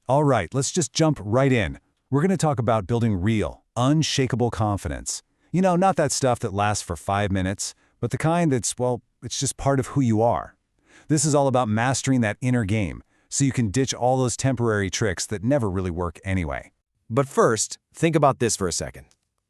All right, let's just jump right in. We're going to talk about building real, unshakable confidence. You know, not that stuff that lasts for 5 minutes, but the kind that's, well, it's just part of who you are. This is all about mastering that inner game, so you can ditch all those temporary tricks that never really work anyway. But first, think about this for a second.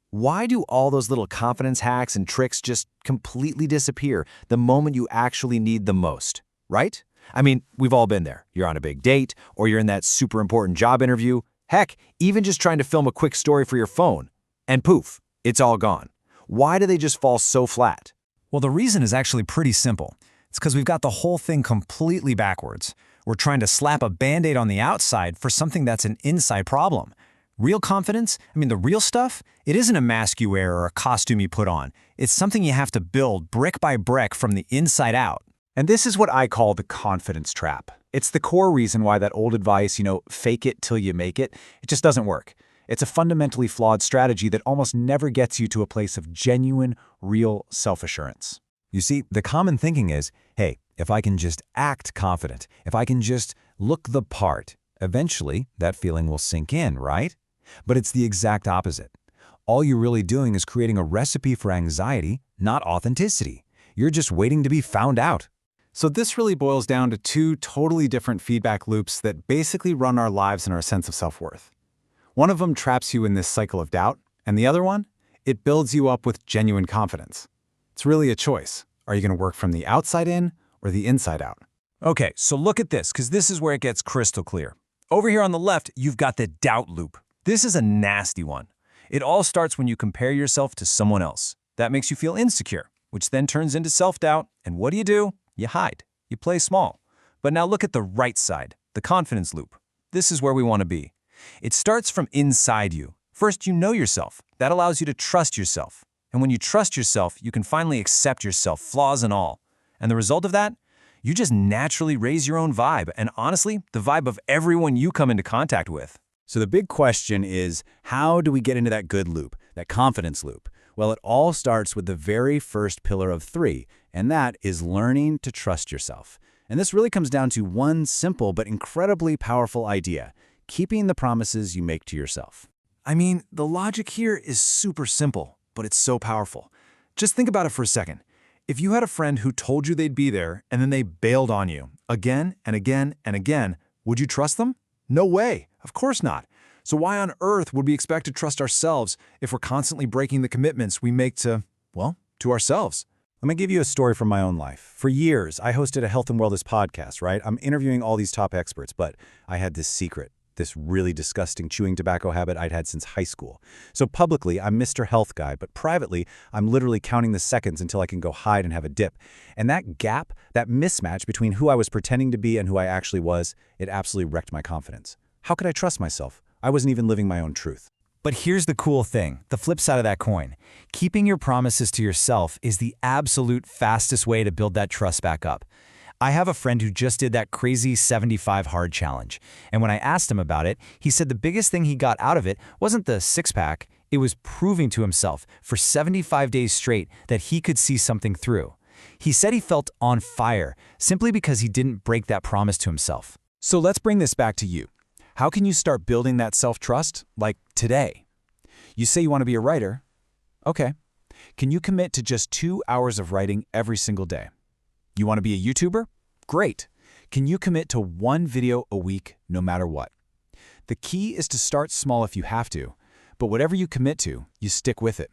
Why do all those little confidence hacks and tricks just completely disappear the moment you actually need them most, right? I mean, we've all been there. You're on a big date, or you're in that super important job interview. Heck, even just trying to film a quick story for your phone. And poof, it's all gone. Why do they just fall so flat? Well, the reason is actually pretty simple. It's because we've got the whole thing completely backwards. We're trying to slap a Band-Aid on the outside for something that's an inside problem. Real confidence, the real stuff, it isn't a mask you wear or a costume you put on. It's something you have to build brick by brick from the inside out. And this is what I call the confidence trap. It's the core reason why that old advice, fake it till you make it, it just doesn't work. It's a fundamentally flawed strategy that almost never gets you to a place of genuine, real self-assurance. You see, the common thinking is, hey, if I can just act confident, if I can just look the part, eventually that feeling will sink in, right? But it's the exact opposite. All you're really doing is creating a recipe for anxiety, not authenticity. You're just waiting to be found out. So this really boils down to two totally different feedback loops that basically run our lives and our sense of self-worth. One of them traps you in this cycle of doubt, and the other one, it builds you up with genuine confidence. It's really a choice. Are you going to work from the outside in or the inside out? Okay, so look at this, because this is where it gets crystal clear. Over here on the left, you've got the doubt loop. This is a nasty one. It all starts when you compare yourself to someone else. That makes you feel insecure, which then turns into self-doubt, and what do? You hide. You play small. But now look at the right side, the confidence loop. This is where we want to be. It starts from inside you. First, you know yourself. That allows you to trust yourself. And when you trust yourself, you can finally accept yourself, flaws and all. And the result of that? You just naturally raise your own vibe, and honestly, the vibe of everyone you come into contact with. So the big question is, how do we get into that good loop, that confidence loop? Well, it all starts with the very first pillar of 3, and that is learning to trust yourself. And this really comes down to one simple but incredibly powerful idea: keeping the promises you make to yourself. The logic here is super simple, but it's so powerful. Just think about it for a second. If you had a friend who told you they'd be there and then they bailed on you again and again and again, would you trust them? No way. Of course not. So why on earth would we expect to trust ourselves if we're constantly breaking the commitments we make to ourselves? Let me give you a story from my own life. For years, I hosted a health and wellness podcast, right? I'm interviewing all these top experts, but I had this secret, this really disgusting chewing tobacco habit I'd had since high school. So publicly, I'm Mr. Health Guy, but privately, I'm literally counting the seconds until I can go hide and have a dip. And that gap, that mismatch between who I was pretending to be and who I actually was, it absolutely wrecked my confidence. How could I trust myself? I wasn't even living my own truth. But here's the cool thing, the flip side of that coin. Keeping your promises to yourself is the absolute fastest way to build that trust back up. I have a friend who just did that crazy 75 hard challenge. And when I asked him about it, he said the biggest thing he got out of it wasn't the six-pack, it was proving to himself for 75 days straight that he could see something through. He said he felt on fire simply because he didn't break that promise to himself. So let's bring this back to you. How can you start building that self-trust? Like today. You say you want to be a writer. Okay. Can you commit to just 2 hours of writing every single day? You want to be a YouTuber? Great. Can you commit to 1 video a week no matter what? The key is to start small if you have to, but whatever you commit to, you stick with it.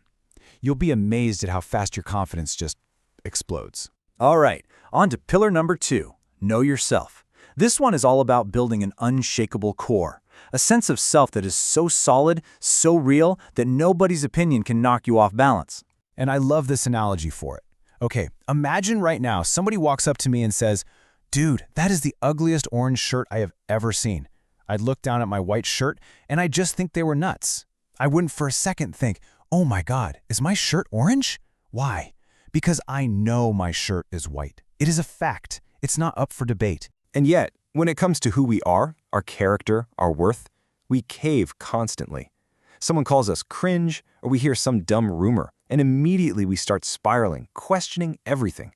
You'll be amazed at how fast your confidence just explodes. All right, on to pillar number 2, know yourself. This one is all about building an unshakable core, a sense of self that is so solid, so real, that nobody's opinion can knock you off balance. And I love this analogy for it. Okay, imagine right now somebody walks up to me and says, "Dude, that is the ugliest orange shirt I have ever seen." I'd look down at my white shirt and I just think they were nuts. I wouldn't for a second think, "Oh my God, is my shirt orange?" Why? Because I know my shirt is white. It is a fact. It's not up for debate. And yet, when it comes to who we are, our character, our worth, we cave constantly. Someone calls us cringe, or we hear some dumb rumor, and immediately we start spiraling, questioning everything.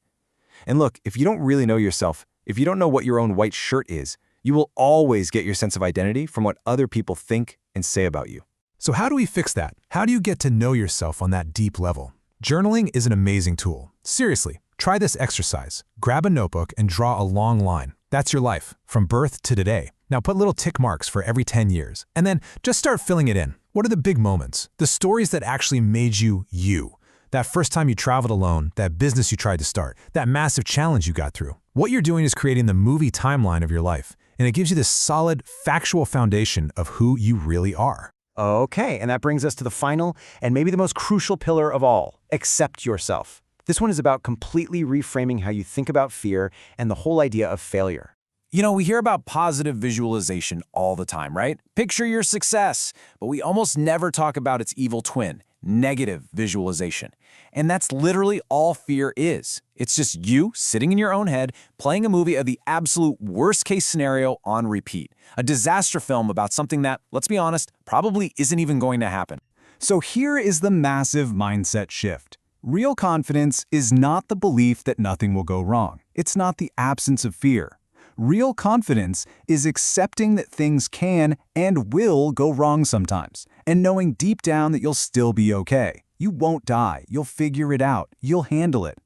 And look, if you don't really know yourself, if you don't know what your own white shirt is, You will always get your sense of identity from what other people think and say about you. So how do we fix that? How do you get to know yourself on that deep level? Journaling is an amazing tool. Seriously, try this exercise. Grab a notebook and draw a long line. That's your life, from birth to today. Now put little tick marks for every 10 years, and then just start filling it in. What are the big moments? The stories that actually made you, you. That first time you traveled alone, that business you tried to start, that massive challenge you got through. What you're doing is creating the movie timeline of your life, and it gives you this solid, factual foundation of who you really are. Okay, and that brings us to the final and maybe the most crucial pillar of all, accept yourself. This one is about completely reframing how you think about fear and the whole idea of failure. You know, we hear about positive visualization all the time, right? Picture your success, but we almost never talk about its evil twin, negative visualization. And that's literally all fear is. It's just you sitting in your own head, playing a movie of the absolute worst-case scenario on repeat. A disaster film about something that, let's be honest, probably isn't even going to happen. So here is the massive mindset shift. Real confidence is not the belief that nothing will go wrong. It's not the absence of fear. Real confidence is accepting that things can and will go wrong sometimes, and knowing deep down that you'll still be okay. You won't die. You'll figure it out. You'll handle it.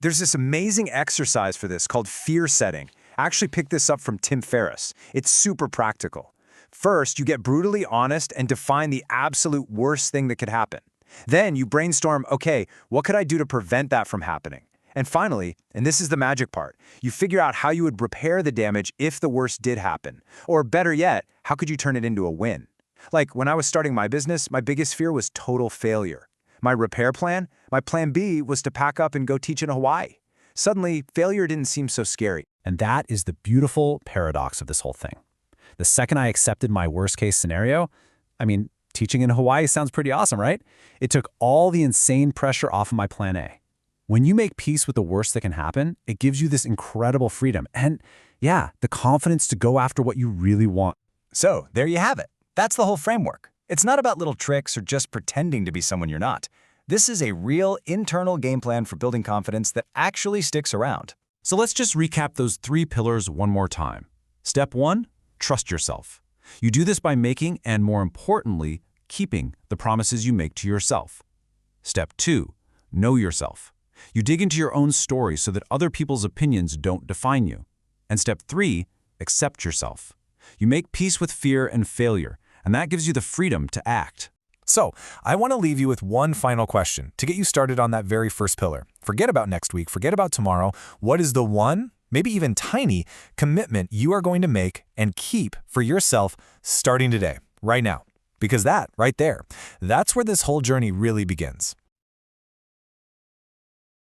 There's this amazing exercise for this called fear setting. I actually picked this up from Tim Ferriss. It's super practical. First, you get brutally honest and define the absolute worst thing that could happen. Then you brainstorm, okay, what could I do to prevent that from happening? And finally, and this is the magic part, you figure out how you would repair the damage if the worst did happen. Or better yet, how could you turn it into a win? Like when I was starting my business, my biggest fear was total failure. My repair plan, my plan B was to pack up and go teach in Hawaii. Suddenly, failure didn't seem so scary. And that is the beautiful paradox of this whole thing. The second I accepted my worst-case scenario, teaching in Hawaii sounds pretty awesome, right? It took all the insane pressure off of my plan A. When you make peace with the worst that can happen, it gives you this incredible freedom and, yeah, the confidence to go after what you really want. So, there you have it. That's the whole framework. It's not about little tricks or just pretending to be someone you're not. This is a real internal game plan for building confidence that actually sticks around. So let's just recap those 3 pillars one more time. Step 1, trust yourself. You do this by making and, more importantly, keeping the promises you make to yourself. Step 2, know yourself. You dig into your own story so that other people's opinions don't define you. And step 3, accept yourself. You make peace with fear and failure, and that gives you the freedom to act. So, I want to leave you with one final question to get you started on that very first pillar. Forget about next week, forget about tomorrow. What is the one, maybe even tiny, commitment you are going to make and keep for yourself starting today, right now? Because that, right there, that's where this whole journey really begins.